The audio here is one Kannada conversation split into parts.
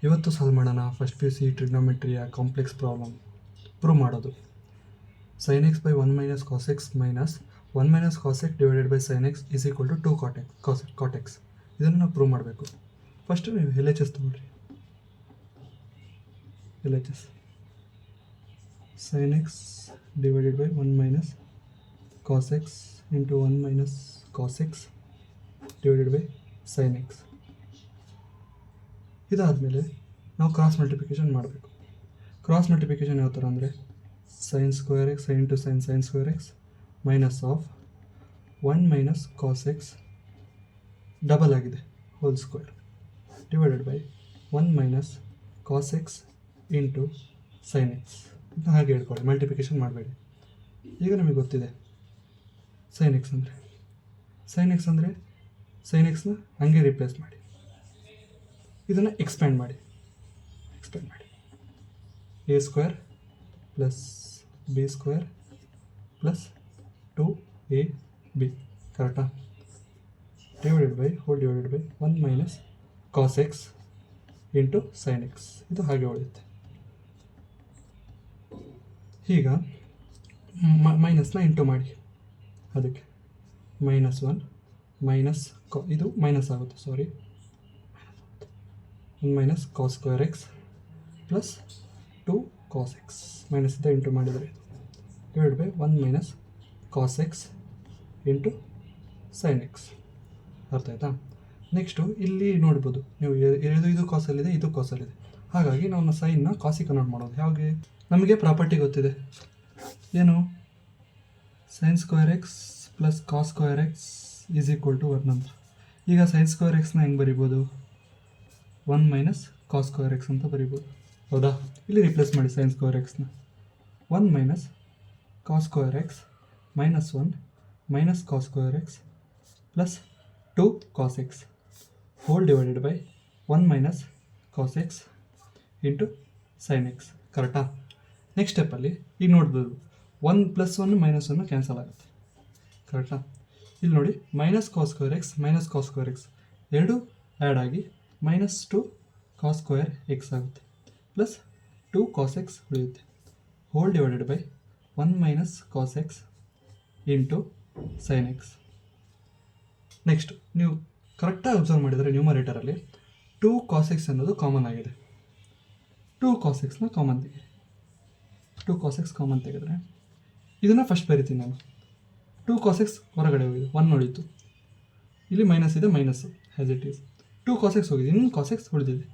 ಇವತ್ತು ಸಾಲ್ವ್ ಮಾಡೋಣ ಫಸ್ಟ್ ಪಿ ಯು ಸಿ ಟ್ರಿಗ್ನೋಮೆಟ್ರಿಯ ಕಾಂಪ್ಲೆಕ್ಸ್ ಪ್ರಾಬ್ಲಮ್ ಪ್ರೂವ್ ಮಾಡೋದು. sin x by 1 minus cos x minus 1 minus cos x divided by sin x is equal to 2 cot x. ಇದನ್ನು ನಾವು ಪ್ರೂವ್ ಮಾಡಬೇಕು. ಫಸ್ಟ್ ನೀವು ಎಲ್ ಎಚ್ ಎಸ್ ತೊಗೊಳ್ರಿ. L H S sin x divided by 1 minus cos x into 1 minus cos x divided by sin x. ಇದಾದಮೇಲೆ ನಾವು ಕ್ರಾಸ್ ಮಲ್ಟಿಪ್ಲಿಕೇಶನ್ ಮಾಡಬೇಕು. ಕ್ರಾಸ್ ಮಲ್ಟಿಪ್ಲಿಕೇಶನ್ ಯಾವ ಥರ ಅಂದರೆ sin square x into sin square x minus of 1 minus cos x double ಆಗಿದೆ whole square divided by 1 minus cos x into sin x. ಇದನ್ನ ಹಾಗೆ ಹೇಳ್ಕೊಳ್ಳಿ, ಮಲ್ಟಿಪ್ಲಿಕೇಶನ್ ಮಾಡಬೇಡಿ. ಈಗ ನಮಗೆ ಗೊತ್ತಿದೆ sin x ಅಂದರೆ sin xನ ಹಂಗೆ ರಿಪ್ಲೇಸ್ ಮಾಡಿ, ಇದನ್ನು ಎಕ್ಸ್ಪ್ಯಾಂಡ್ ಮಾಡಿ a square plus B square plus 2ab ಕರೆಕ್ಟಾ, divided by 1 minus cos x into sin x. ಇದು ಹಾಗೆ ಉಳಿಯುತ್ತೆ. ಈಗ ಮೈನಸ್ನ ಇಂಟು ಮಾಡಿ, ಅದಕ್ಕೆ -1 ಮೈನಸ್ ಇದು ಮೈನಸ್ ಆಗುತ್ತೆ, 1 minus cos square x plus 2 cos x minus ಇಂದ ಇಂಟು ಮಾಡಿದರೆ divide by 1 minus cos x into sin x. ಅರ್ಥ ಆಯ್ತಾ? ನೆಕ್ಸ್ಟು ಇಲ್ಲಿ ನೋಡ್ಬೋದು ನೀವು, ಇದು ಕಾಸಲ್ಲಿದೆ, ಇದು ಕಾಸಲ್ಲಿದೆ. ಹಾಗಾಗಿ ನಾವು ಸೈನ್ನ ಕಾಸಿಗೆ ಕನ್ವರ್ಟ್ ಮಾಡೋದು ಹೇಗೆ? ನಮಗೆ ಪ್ರಾಪರ್ಟಿ ಗೊತ್ತಿದೆ, ಏನು sin square x plus cos square x is equal to 1 ಅಂತ. ಈಗ sin square x ಹೆಂಗೆ ಬರಿಬೋದು? 1 minus cos square x ಅಂತ ಬರಿಬೋದು, ಹೌದಾ? ಇಲ್ಲಿ ರಿಪ್ಲೇಸ್ ಮಾಡಿ sin square xನ 1 minus cos square x minus 1 minus cos square x plus 2 cos x whole divided by 1 minus cos x into sin x. ಕರೆಕ್ಟಾ? ನೆಕ್ಸ್ಟ್ ಸ್ಟೆಪ್ಪಲ್ಲಿ ಈಗ ನೋಡ್ಬೋದು 1 + 1 -1 ಕ್ಯಾನ್ಸಲ್ ಆಗುತ್ತೆ. ಕರೆಕ್ಟಾ? ಇಲ್ಲಿ ನೋಡಿ minus cos square x minus cos square x ಎರಡು ಆ್ಯಡ್ ಆಗಿ -2 cos square x ಆಗುತ್ತೆ, ಪ್ಲಸ್ 2 cos x ಉಳಿಯುತ್ತೆ, whole divided by 1 minus cos x into sin x. Next ನೀವು ಕರೆಕ್ಟಾಗಿ ಅಬ್ಸರ್ವ್ ಮಾಡಿದರೆ ನ್ಯೂಮರೇಟರಲ್ಲಿ 2 cos x ಅನ್ನೋದು ಕಾಮನ್ ಆಗಿದೆ. 2 cos xನ ಕಾಮನ್ ತೆಗೆದು 2 cos x ಕಾಮನ್ ತೆಗೆದ್ರೆ ಇದನ್ನು ಫಸ್ಟ್ ಬರಿತೀನಿ ನಾನು. 2 cos x ಹೊರಗಡೆ ಹೋಗಿದೆ, 1 ಉಳಿತು, ಇಲ್ಲಿ ಮೈನಸ್ ಇದೆ, minus as it is. 2 cos x ಹೋಗಿದೆ, ಇನ್ನು cos x ಉಳಿದಿದೆ,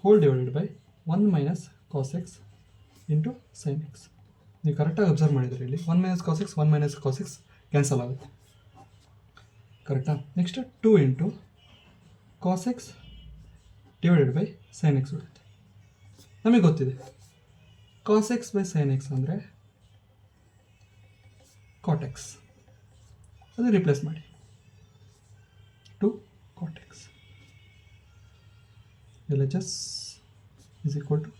whole divided by 1 minus cos x into sin x. ನೀವು ಕರೆಕ್ಟಾಗಿ ಅಬ್ಸರ್ವ್ ಮಾಡಿದರೆ ಇಲ್ಲಿ 1 minus cos x 1 minus cos x cancel ಆಗುತ್ತೆ. ಕರೆಕ್ಟಾ? Next 2 into cos x divided by sin x ಉಳಿಯುತ್ತೆ. ನಮಗೆ ಗೊತ್ತಿದೆ cos x by sin x ಅಂದರೆ cot x, ಅದು ರಿಪ್ಲೇಸ್ ಮಾಡಿ 2 cot x. LHS is equal to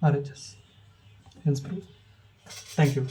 RHS. Hence proof. Thank you.